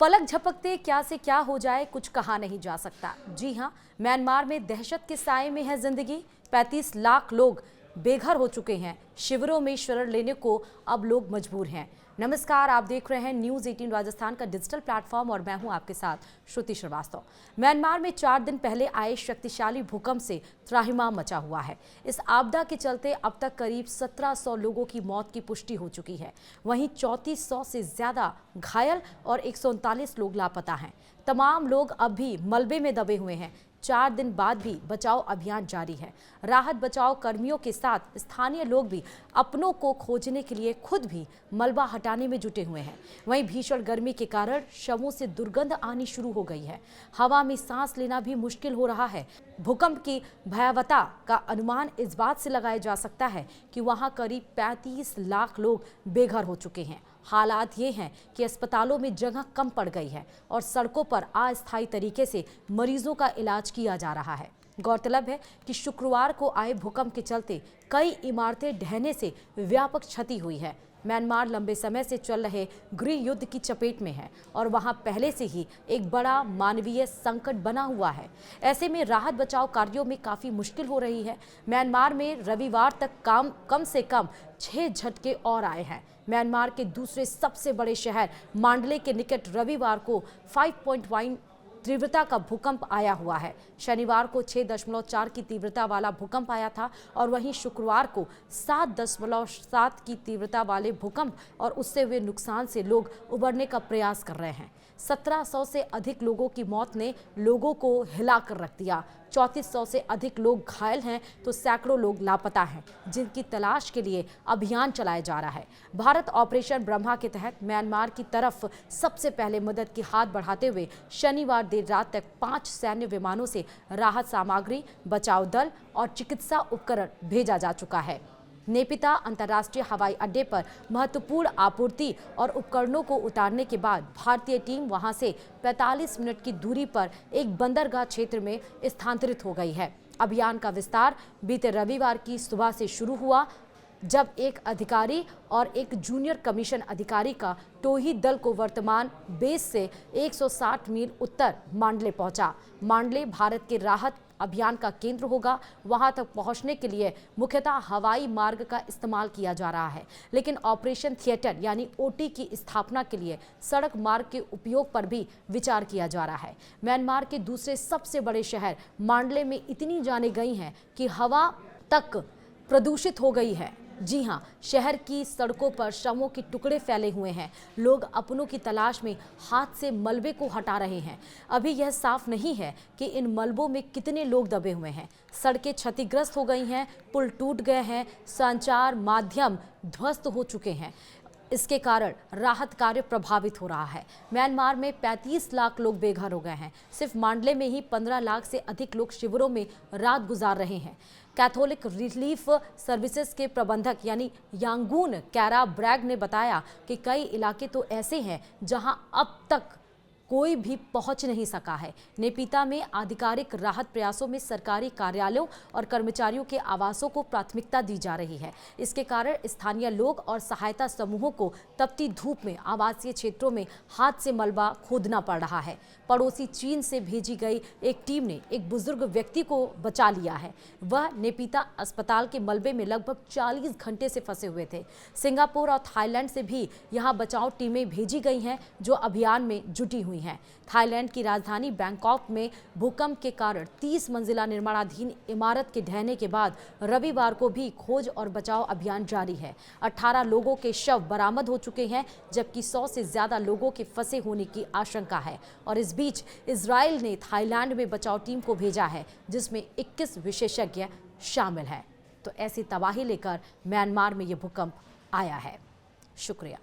पलक झपकते क्या से क्या हो जाए कुछ कहा नहीं जा सकता। जी हां, म्यांमार में दहशत के साए में है जिंदगी। 35 लाख लोग बेघर हो चुके हैं। शिविरों में शरण लेने को अब लोग मजबूर हैं। नमस्कार, आप देख रहे हैं न्यूज़ 18 राजस्थान का डिजिटल प्लेटफॉर्म और मैं हूं आपके साथ श्रुति श्रीवास्तव। म्यांमार में 4 दिन पहले आए शक्तिशाली भूकंप से त्राहिमाम मचा हुआ है। इस आपदा के चलते अब तक करीब 1700 लोगों की मौत की पुष्टि हो चुकी है। वहीं 3400 से ज्यादा घायल और 139 लोग लापता हैं। तमाम लोग अब भी मलबे में दबे हुए हैं। 4 दिन बाद भी बचाव अभियान जारी है। राहत बचाव कर्मियों के साथ स्थानीय लोग भी अपनों को खोजने के लिए खुद भी मलबा हटाने में जुटे हुए हैं। वहीं भीषण गर्मी के कारण शवों से दुर्गंध आनी शुरू हो गई है। हवा में सांस लेना भी मुश्किल हो रहा है। भूकंप की भयावहता का अनुमान इस बात से लगाया जा सकता है कि वहां करीब 35 लाख लोग बेघर हो चुके हैं। हालात ये हैं कि अस्पतालों में जगह कम पड़ गई है और सड़कों पर अस्थायी तरीके से मरीजों का इलाज किया जा रहा है। गौरतलब है कि शुक्रवार को आए भूकंप के चलते कई इमारतें ढहने से व्यापक क्षति हुई है। म्यांमार लंबे समय से चल रहे गृह युद्ध की चपेट में है और वहां पहले से ही एक बड़ा मानवीय संकट बना हुआ है। ऐसे में राहत बचाव कार्यों में काफी मुश्किल हो रही है। म्यांमार में रविवार तक कम से कम 6 झटके और आए हैं। म्यांमार के दूसरे सबसे बड़े शहर मांडले के निकट रविवार को 5.1 तीव्रता का भूकंप आया हुआ है। शनिवार को 6.4 की तीव्रता वाला भूकंप आया था और वहीं शुक्रवार को 7.7 की तीव्रता वाले भूकंप और उससे हुए नुकसान से लोग उबरने का प्रयास कर रहे हैं। 1700 से अधिक लोगों की मौत ने लोगों को हिला कर रख दिया। 3400 से अधिक लोग घायल हैं तो सैकड़ों लोग लापता हैं, जिनकी तलाश के लिए अभियान चलाया जा रहा है। भारत ऑपरेशन ब्रह्मा के तहत म्यांमार की तरफ सबसे पहले मदद की हाथ बढ़ाते हुए शनिवार देर रात तक 5 सैन्य विमानों से राहत सामग्री, बचाव दल और चिकित्सा उपकरण भेजा जा चुका है। नेपिता अंतर्राष्ट्रीय हवाई अड्डे पर महत्वपूर्ण आपूर्ति और उपकरणों को उतारने के बाद भारतीय टीम वहां से 45 मिनट की दूरी पर एक बंदरगाह क्षेत्र में स्थानांतरित हो गई है। अभियान का विस्तार बीते रविवार की सुबह से शुरू हुआ, जब एक अधिकारी और एक जूनियर कमीशन अधिकारी का टोही दल को वर्तमान बेस से 160 मील उत्तर मांडले पहुंचा। मांडले भारत के राहत अभियान का केंद्र होगा। वहां तक पहुंचने के लिए मुख्यतः हवाई मार्ग का इस्तेमाल किया जा रहा है, लेकिन ऑपरेशन थिएटर यानी ओटी की स्थापना के लिए सड़क मार्ग के उपयोग पर भी विचार किया जा रहा है। म्यांमार के दूसरे सबसे बड़े शहर मांडले में इतनी जाने गई हैं कि हवा तक प्रदूषित हो गई है। जी हां, शहर की सड़कों पर शवों के टुकड़े फैले हुए हैं। लोग अपनों की तलाश में हाथ से मलबे को हटा रहे हैं। अभी यह साफ नहीं है कि इन मलबों में कितने लोग दबे हुए हैं। सड़कें क्षतिग्रस्त हो गई हैं, पुल टूट गए हैं, संचार माध्यम ध्वस्त हो चुके हैं। इसके कारण राहत कार्य प्रभावित हो रहा है। म्यांमार में 35 लाख लोग बेघर हो गए हैं। सिर्फ मांडले में ही 15 लाख से अधिक लोग शिविरों में रात गुजार रहे हैं। कैथोलिक रिलीफ सर्विसेज के प्रबंधक यानी यांगून कैरा ब्रैग ने बताया कि कई इलाके तो ऐसे हैं जहां अब तक कोई भी पहुंच नहीं सका है। नेपिता में आधिकारिक राहत प्रयासों में सरकारी कार्यालयों और कर्मचारियों के आवासों को प्राथमिकता दी जा रही है। इसके कारण स्थानीय लोग और सहायता समूहों को तपती धूप में आवासीय क्षेत्रों में हाथ से मलबा खोदना पड़ रहा है। पड़ोसी चीन से भेजी गई एक टीम ने एक बुजुर्ग व्यक्ति को बचा लिया है। वह नेपिता अस्पताल के मलबे में लगभग 40 घंटे से फंसे हुए थे। सिंगापुर और थाईलैंड से भी यहां बचाव टीमें भेजी गई हैं जो अभियान में जुटी हुई हैं। थाईलैंड की राजधानी बैंकॉक में भूकंप के कारण 30 मंजिला निर्माणाधीन इमारत के ढहने के बाद रविवार को भी खोज और बचाव अभियान जारी है। 18 लोगों के शव बरामद हो चुके हैं, जबकि 100 से ज्यादा लोगों के फंसे होने की आशंका है। और इस बीच इजराइल ने थाईलैंड में बचाव टीम को भेजा है, जिसमें 21 विशेषज्ञ शामिल हैं। तो ऐसी तबाही लेकर म्यांमार में ये भूकंप आया है। शुक्रिया।